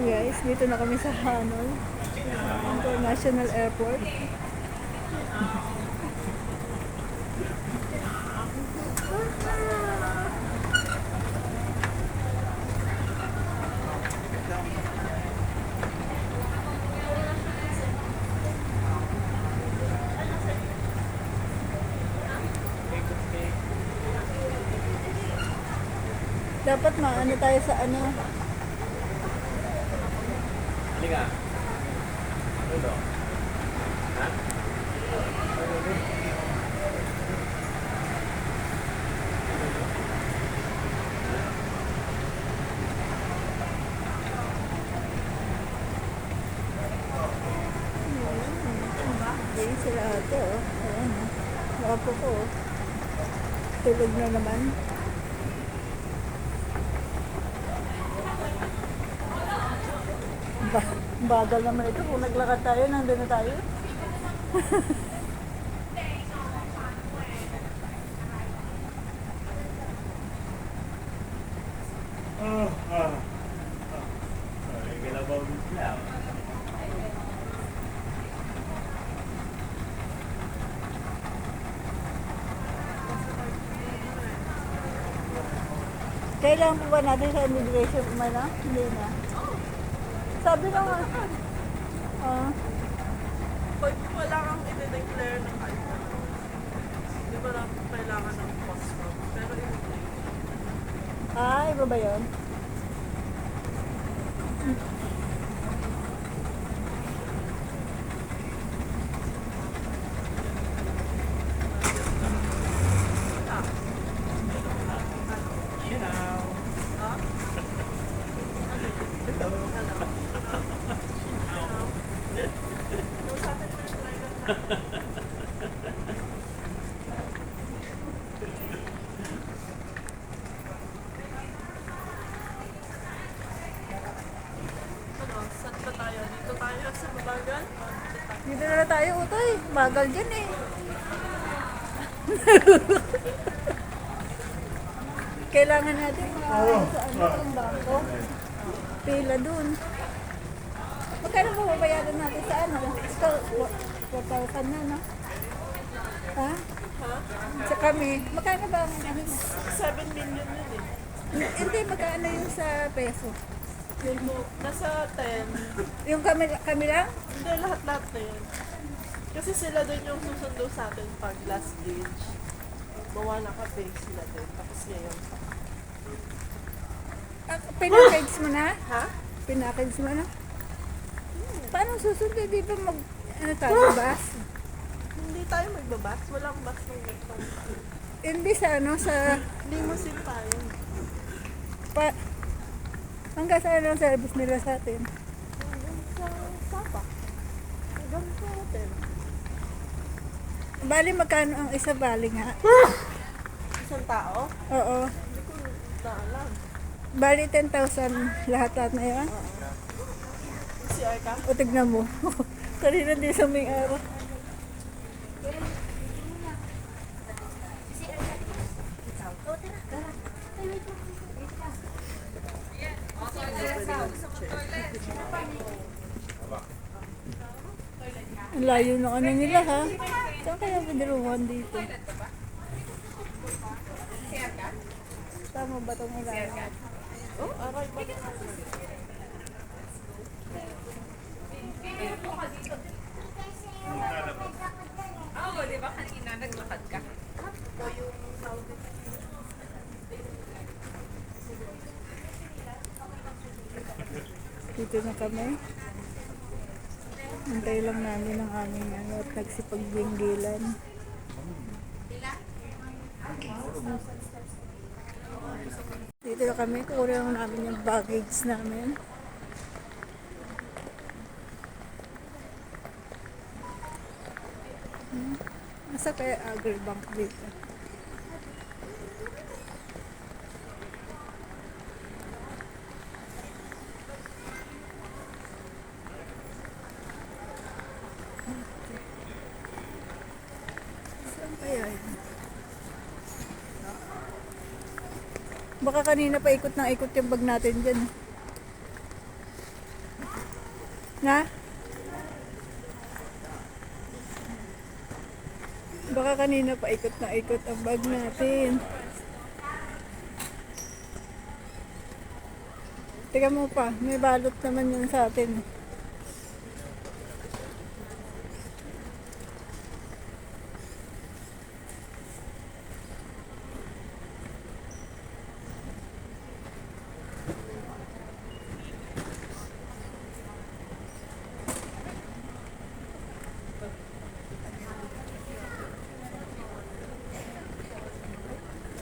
Guys, dito na kami sa Hanoi International Airport. Dapat maano tayo sa ano. Halika. Ano? Ha? Hindi sila ito. Ayan. Wapo ko. Tulog na naman. Bagal naman ito. Kung naglakad tayo, nandun na tayo. Galabaw din sila. Kailangan po ba natin sa immigration umano? Hindi na. Sabi na nga. Pag wala kang i-declare ng kahit ano, di ba lang kailangan ng passport? Pero Iba ba yun? ano, saan ba tayo? Dito tayo sa Mabagal? Dito na tayo, utoy. Bagal dyan eh. Kailangan natin makaano sa ano, ang bangko. Pila dun. Magkano ba babayaran natin sa ano? Ito, 4,000 na, no? Ha? Ha? Sa kami, magkano ba ang ano? 7 million yun eh. Hindi, magkano yung sa peso? Yung nasa 10. Yung kami lang? Hindi, lahat-lahat na yun. Kasi sila din yung susundo sa atin pag last gauge. Bawa naka-pay sila din. Tapos ngayon. Pinakids mo na? Ha? Pinakids mo na? Paano susunod? Di ba mag, ano tayo, bus? Hindi tayo magbabas. Walang bus ng metro. Hindi sa ano, sa, Limousine tayo. hanggang saan ang service nila sa atin? Hanggang sa Sapa. Hanggang sa hotel. Bali, magkano ang isa bali nga? Isang tao? Oo. Hindi ko na alam. Bali, 10,000 lahat na yun. CR ka? O, tignan mo. Kanina din sa may araw. Ang layo ng ano nila ha. Saan kaya padiruhan dito? Tama ba itong ilalim? Oh, aray ba? Oo, di ba kanina naglakad ka? Dito na kami. Hintay lang namin ang aming ano at nagsipagbinggilan. Dito na kami. Kukunin lang namin yung baggage namin. Nasa kaya Agribank dito? Saan kaya yun? Baka kanina pa ikot ng ikot yung bag natin dyan. Na? Baka kanina pa ikot na ikot ang bag natin. Teka mo pa, may balot naman yun sa atin.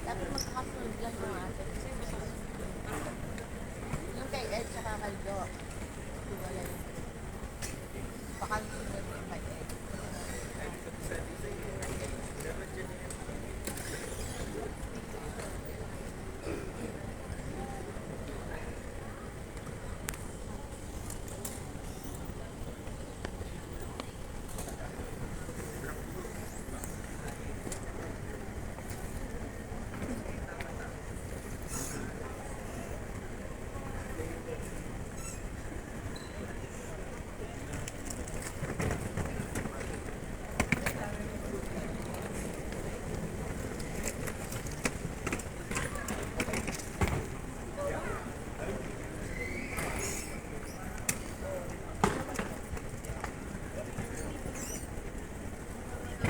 Dapat magkakasunod lang yung atin. Yung kay Ed tsaka kay Jo. Wala yun. Baka sunod yung kay Ed.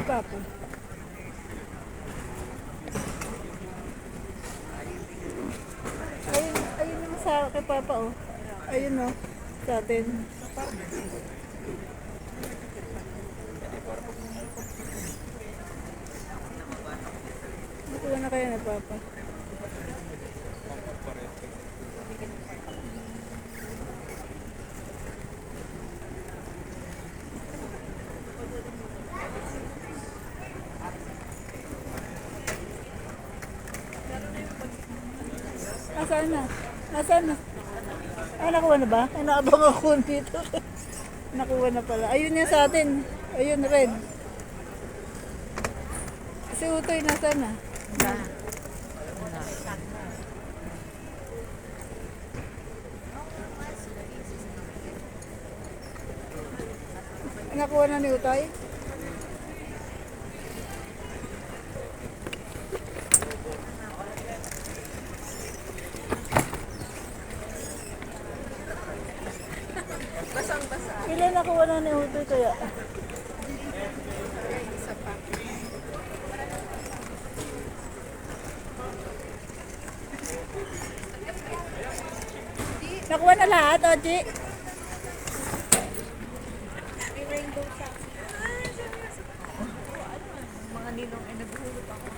Papo. Ayun yung sa kay Papa oh. Ayun oh, sa atin. Nakuha na kaya na Papa. Nasaan na? Nasaan na? Ay, nakuha na ba? Ay, nakabang ako dito. Nakuha na pala. Ayun yan sa atin. Ayun, red. Si Utoy, nasaan na? Nakuha na ni Utoy? Basang-basa. Ilan nakuha na ni Utoy kaya? Isa pa. Nakuha na lahat, Oji? Mga ninong ay naghulog ako.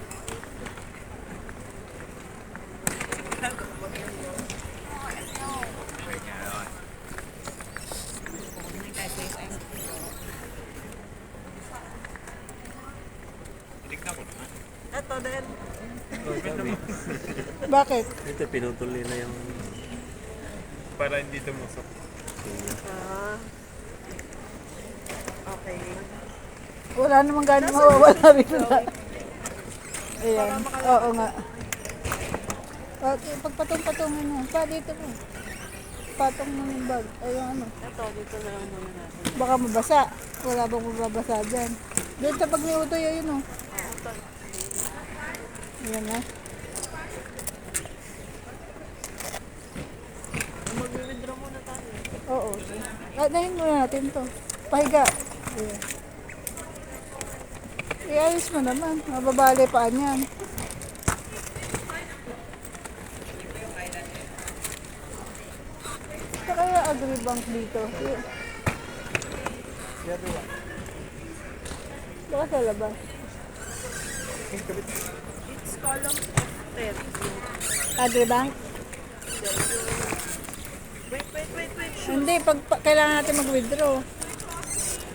Ito din. Bakit? Ito, pinutuloy na yung... Para hindi tumusok. Ah. Okay. Wala namang gano'n mawawala rin na. Ayan. Oo nga. Pagpatong-patongin mo. Pa, dito mo. Patong mo yung bag. Ayun ano. Ito, dito na lang muna natin. Baka mabasa. Wala bang mababasa dyan. Doon sa pag ni Utoy, ayun o. Ito. Ayan na. Mag-withdraw muna tayo. Oo. Nahin muna natin to. Pahiga. Ayan. Iayos mo naman. Mababali pa niyan. Ito kaya agribank dito. Baka sa labas. It's column of 10. Agribank? Wait. Hindi, kailangan natin mag-withdraw.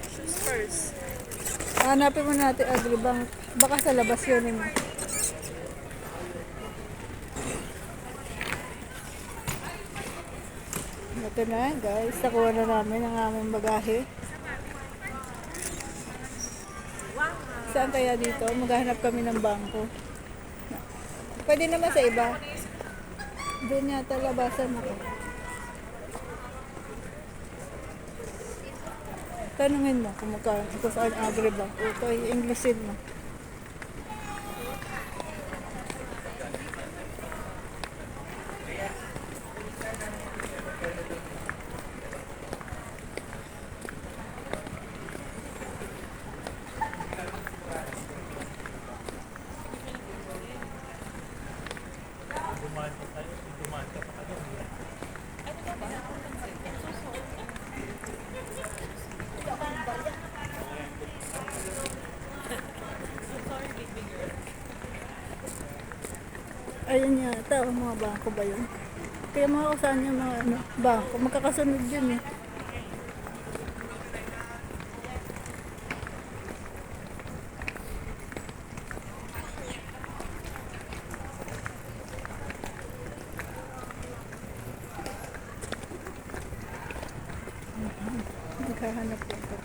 Choose first. Hanapin mo natin agribank. Baka sa labas yun. Ito na guys, nakuha na namin ang aming bagahe. Saan kaya dito? Maghahanap kami ng bangko. Pwede naman sa iba. Doon yata labasan ako. Tanungin mo kung magkano, kung saan agri ba. Okay, Englishin mo. Ayun yata, mga bangko ba yun? Kaya mga kusahan yung mga ano, bangko, magkakasunod yun eh. Maghahanap po ako.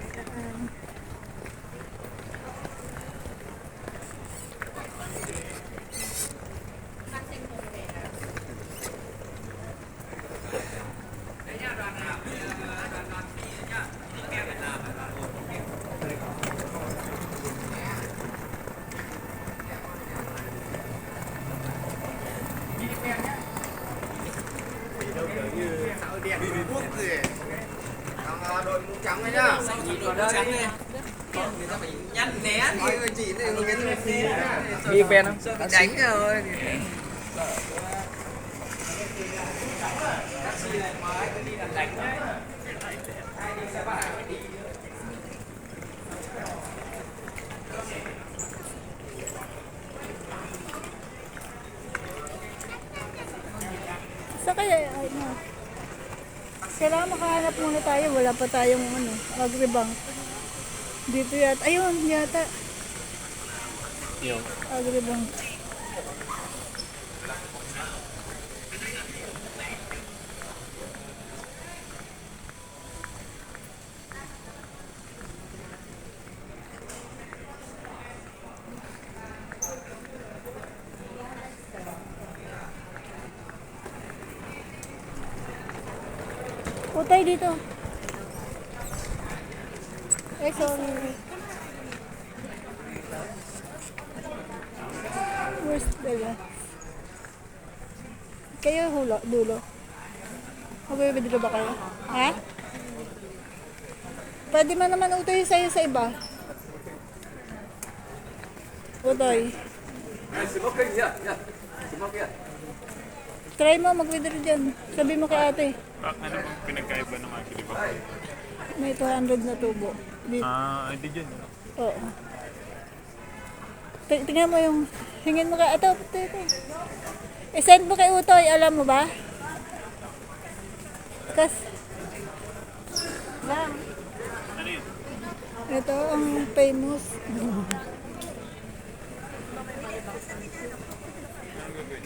Đội mũ trắng này nhá. Đội mũ trắng này. Người ta phải nhăn né thì người chỉ này người ta Đi ven không? sợ bị đánh rồi. Sa kaya, ay na. Kailangan makahanap muna tayo. Wala pa tayong ano, agribank. Dito yata. Ayun, yata. Yung. Agribank. Utay dito. Eh, sorry. Where's the last? Kayo hula, dulo. Magbibidro ba kayo? Ha? Pwede man naman utay sa'yo sa iba. Utay. Try mo mag-withdraw dyan. Sabi mo kay ate. Ano bang pinagkaiba ng agri-bank? May 200 na tubo. Dito. Hindi dyan. Oo. Tingnan mo yung, hingin mo kay, ito. I-send mo kay Utoy, alam mo ba? Lang. Ano yun? Ito ang famous. Ano gagawin?